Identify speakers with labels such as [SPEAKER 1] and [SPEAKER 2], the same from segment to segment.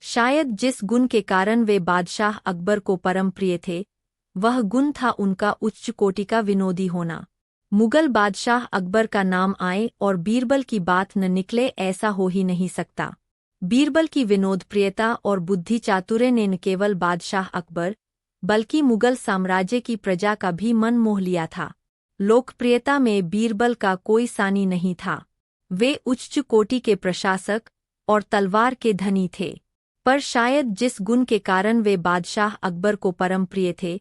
[SPEAKER 1] शायद जिस गुण के कारण वे बादशाह अकबर को परम प्रिय थे, वह गुण था उनका उच्च कोटि का विनोदी होना। मुगल बादशाह अकबर का नाम आए और बीरबल की बात न निकले, ऐसा हो ही नहीं सकता। बीरबल की विनोदप्रियता और बुद्धि चातुर्य ने न केवल बादशाह अकबर बल्कि मुगल साम्राज्य की प्रजा का भी मन मोह लिया था। लोकप्रियता में बीरबल का कोई सानी नहीं था। वे उच्च कोटि के प्रशासक और तलवार के धनी थे। पर शायद जिस गुण के कारण वे बादशाह अकबर को परम प्रिय थे,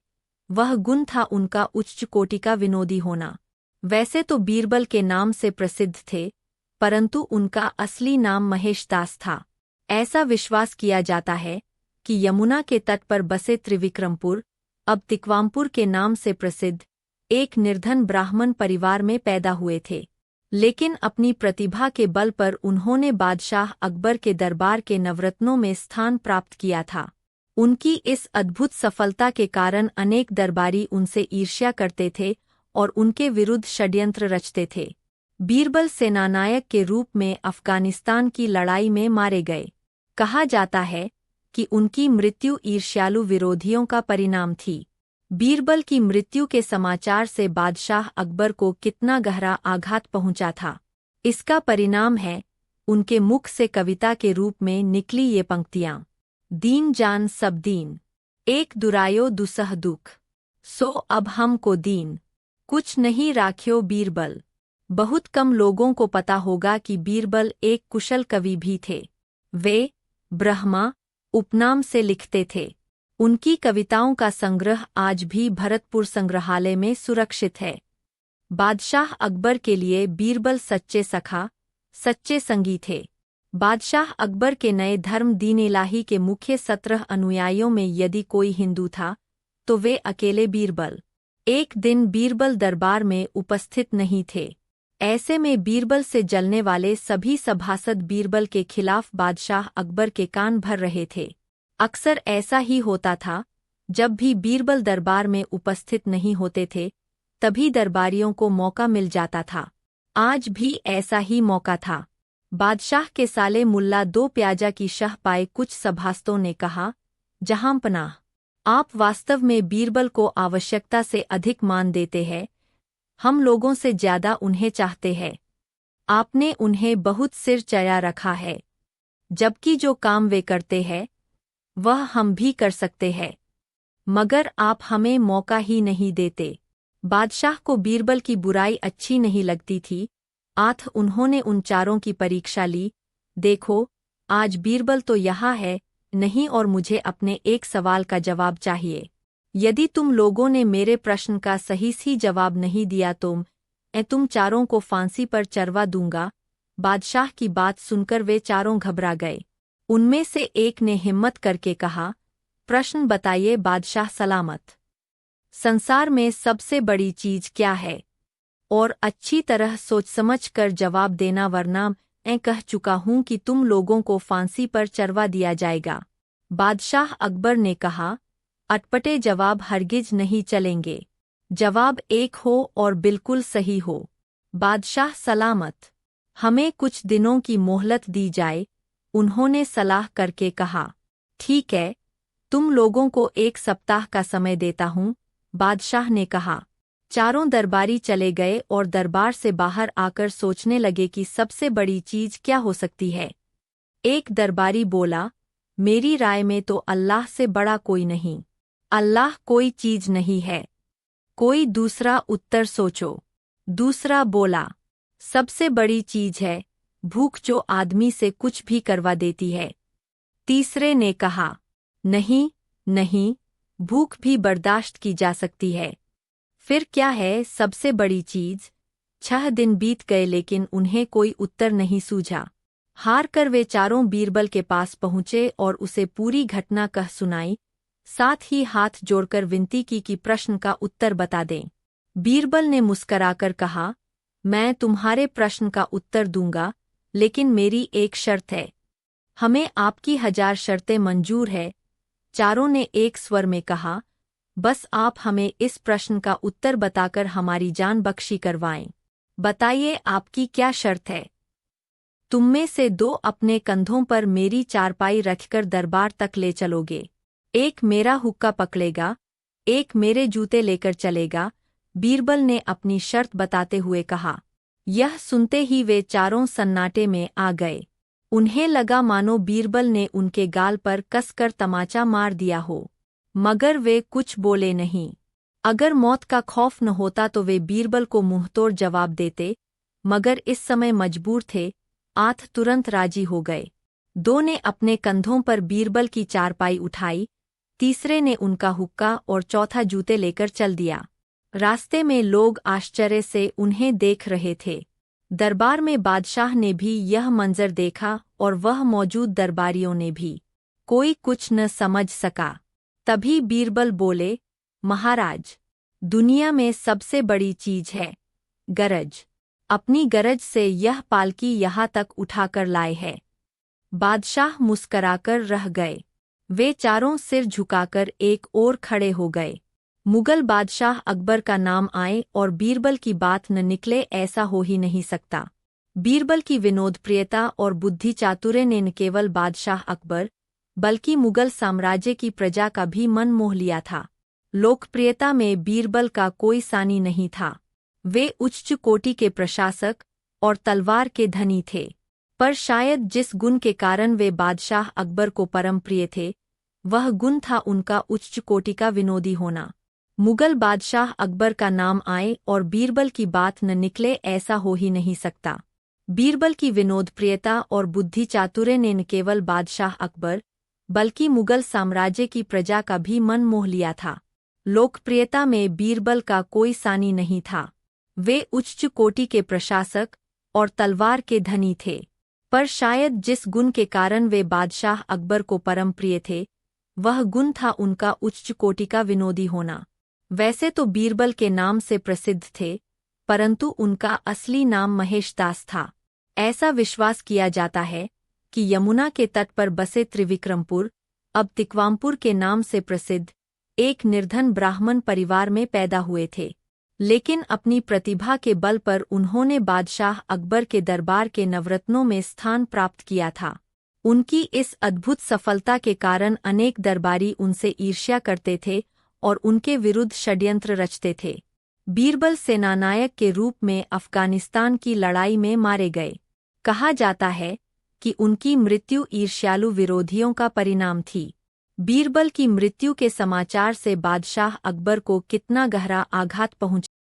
[SPEAKER 1] वह गुण था उनका उच्च कोटि का विनोदी होना। वैसे तो बीरबल के नाम से प्रसिद्ध थे, परंतु उनका असली नाम महेशदास था। ऐसा विश्वास किया जाता है कि यमुना के तट पर बसे त्रिविक्रमपुर, अब तिकवामपुर के नाम से प्रसिद्ध, एक निर्धन ब्राह्मण परिवार में पैदा हुए थे। लेकिन अपनी प्रतिभा के बल पर उन्होंने बादशाह अकबर के दरबार के नवरत्नों में स्थान प्राप्त किया था। उनकी इस अद्भुत सफलता के कारण अनेक दरबारी उनसे ईर्ष्या करते थे और उनके विरुद्ध षड्यंत्र रचते थे। बीरबल सेनानायक के रूप में अफगानिस्तान की लड़ाई में मारे गए। कहा जाता है कि उनकी मृत्यु ईर्ष्यालु विरोधियों का परिणाम थी। बीरबल की मृत्यु के समाचार से बादशाह अकबर को कितना गहरा आघात पहुंचा था, इसका परिणाम है उनके मुख से कविता के रूप में निकली ये पंक्तियां। दीन जान सब दीन, एक दुरायो दुसह दुख, सो अब हमको दीन, कुछ नहीं राख्यो बीरबल। बहुत कम लोगों को पता होगा कि बीरबल एक कुशल कवि भी थे। वे ब्रह्मा उपनाम से लिखते थे। उनकी कविताओं का संग्रह आज भी भरतपुर संग्रहालय में सुरक्षित है। बादशाह अकबर के लिए बीरबल सच्चे सखा, सच्चे संगी थे। बादशाह अकबर के नए धर्म दीन इलाही के मुख्य 17 अनुयायियों में यदि कोई हिंदू था, तो वे अकेले बीरबल। एक दिन बीरबल दरबार में उपस्थित नहीं थे। ऐसे में बीरबल से जलने वाले सभी सभासद बीरबल के खिलाफ बादशाह अकबर के कान भर रहे थे। अक्सर ऐसा ही होता था, जब भी बीरबल दरबार में उपस्थित नहीं होते थे, तभी दरबारियों को मौका मिल जाता था। आज भी ऐसा ही मौका था। बादशाह के साले मुल्ला दो प्याजा की शह पाए कुछ सभासदों ने कहा, जहांपनाह, आप वास्तव में बीरबल को आवश्यकता से अधिक मान देते हैं। हम लोगों से ज्यादा उन्हें चाहते हैं। आपने उन्हें बहुत सिर चढ़ा रखा है, जबकि जो काम वे करते हैं वह हम भी कर सकते हैं, मगर आप हमें मौका ही नहीं देते। बादशाह को बीरबल की बुराई अच्छी नहीं लगती थी। आठ उन्होंने उन चारों की परीक्षा ली। देखो, आज बीरबल तो यहाँ है नहीं और मुझे अपने एक सवाल का जवाब चाहिए। यदि तुम लोगों ने मेरे प्रश्न का सही जवाब नहीं दिया तो मैं तुम चारों को फांसी पर चढ़वा दूंगा। बादशाह की बात सुनकर वे चारों घबरा गए। उनमें से एक ने हिम्मत करके कहा, प्रश्न बताइए बादशाह सलामत। संसार में सबसे बड़ी चीज क्या है? और अच्छी तरह सोच समझ कर जवाब देना, वरना मैं कह चुका हूं कि तुम लोगों को फांसी पर चढ़वा दिया जाएगा। बादशाह अकबर ने कहा, अटपटे जवाब हरगिज नहीं चलेंगे। जवाब एक हो और बिल्कुल सही हो। बादशाह सलामत, हमें कुछ दिनों की मोहलत दी जाए। उन्होंने सलाह करके कहा, ठीक है, तुम लोगों को 1 सप्ताह का समय देता हूँ। बादशाह ने कहा। चारों दरबारी चले गए और दरबार से बाहर आकर सोचने लगे कि सबसे बड़ी चीज क्या हो सकती है। एक दरबारी बोला, मेरी राय में तो अल्लाह से बड़ा कोई नहीं। अल्लाह कोई चीज नहीं है। कोई दूसरा उत्तर सोचो। दूसरा बोला, सबसे बड़ी चीज है भूख, जो आदमी से कुछ भी करवा देती है। तीसरे ने कहा, नहीं नहीं, भूख भी बर्दाश्त की जा सकती है। फिर क्या है सबसे बड़ी चीज? 6 दिन बीत गए लेकिन उन्हें कोई उत्तर नहीं सूझा। हार कर वे चारों बीरबल के पास पहुंचे और उसे पूरी घटना कह सुनाई। साथ ही हाथ जोड़कर विनती की कि प्रश्न का उत्तर बता दें। बीरबल ने मुस्कराकर कहा, मैं तुम्हारे प्रश्न का उत्तर दूंगा, लेकिन मेरी एक शर्त है। हमें आपकी 1000 शर्तें मंजूर है। चारों ने एक स्वर में कहा, बस आप हमें इस प्रश्न का उत्तर बताकर हमारी जान बख्शी करवाएं। बताइए आपकी क्या शर्त है? तुममें से 2 अपने कंधों पर मेरी चारपाई रखकर दरबार तक ले चलोगे। एक मेरा हुक्का पकड़ेगा, एक मेरे जूते लेकर चलेगा, बीरबल ने अपनी शर्त बताते हुए कहा। यह सुनते ही वे चारों सन्नाटे में आ गए। उन्हें लगा मानो बीरबल ने उनके गाल पर कसकर तमाचा मार दिया हो, मगर वे कुछ बोले नहीं। अगर मौत का खौफ न होता तो वे बीरबल को मुंहतोड़ जवाब देते, मगर इस समय मजबूर थे। आठ तुरंत राजी हो गए। 2 ने अपने कंधों पर बीरबल की चारपाई उठाई, तीसरे ने उनका हुक्का और चौथा जूते लेकर चल दिया। रास्ते में लोग आश्चर्य से उन्हें देख रहे थे। दरबार में बादशाह ने भी यह मंजर देखा और वह मौजूद दरबारियों ने भी। कोई कुछ न समझ सका। तभी बीरबल बोले, महाराज, दुनिया में सबसे बड़ी चीज है गरज। अपनी गरज से यह पालकी यहाँ तक उठाकर लाए है। बादशाह मुस्कराकर रह गए। वे चारों सिर झुकाकर एक ओर खड़े हो गए। मुगल बादशाह अकबर का नाम आए और बीरबल की बात न निकले, ऐसा हो ही नहीं सकता। बीरबल की विनोदप्रियता और बुद्धि चातुर्य ने न केवल बादशाह अकबर बल्कि मुगल साम्राज्य की प्रजा का भी मन मोह लिया था। लोकप्रियता में बीरबल का कोई सानी नहीं था। वे उच्च कोटि के प्रशासक और तलवार के धनी थे, पर शायद जिस गुण के कारण वे बादशाह अकबर को परम प्रिय थे, वह गुण था उनका उच्च कोटि का विनोदी होना। मुगल बादशाह अकबर का नाम आए और बीरबल की बात न निकले, ऐसा हो ही नहीं सकता। बीरबल की विनोदप्रियता और बुद्धि चातुर्य ने न केवल बादशाह अकबर बल्कि मुगल साम्राज्य की प्रजा का भी मन मोह लिया था। लोकप्रियता में बीरबल का कोई सानी नहीं था। वे उच्च कोटि के प्रशासक और तलवार के धनी थे, पर शायद जिस गुण के कारण वे बादशाह अकबर को परम प्रिय थे, वह गुण था उनका उच्च कोटि का विनोदी होना। वैसे तो बीरबल के नाम से प्रसिद्ध थे, परंतु उनका असली नाम महेशदास था। ऐसा विश्वास किया जाता है कि यमुना के तट पर बसे त्रिविक्रमपुर, अब तिकवामपुर के नाम से प्रसिद्ध, एक निर्धन ब्राह्मण परिवार में पैदा हुए थे। लेकिन अपनी प्रतिभा के बल पर उन्होंने बादशाह अकबर के दरबार के नवरत्नों में स्थान प्राप्त किया था। उनकी इस अद्भुत सफलता के कारण अनेक दरबारी उनसे ईर्ष्या करते थे और उनके विरुद्ध षड्यंत्र रचते थे। बीरबल सेनानायक के रूप में अफगानिस्तान की लड़ाई में मारे गए। कहा जाता है कि उनकी मृत्यु ईर्ष्यालु विरोधियों का परिणाम थी। बीरबल की मृत्यु के समाचार से बादशाह अकबर को कितना गहरा आघात पहुंचा।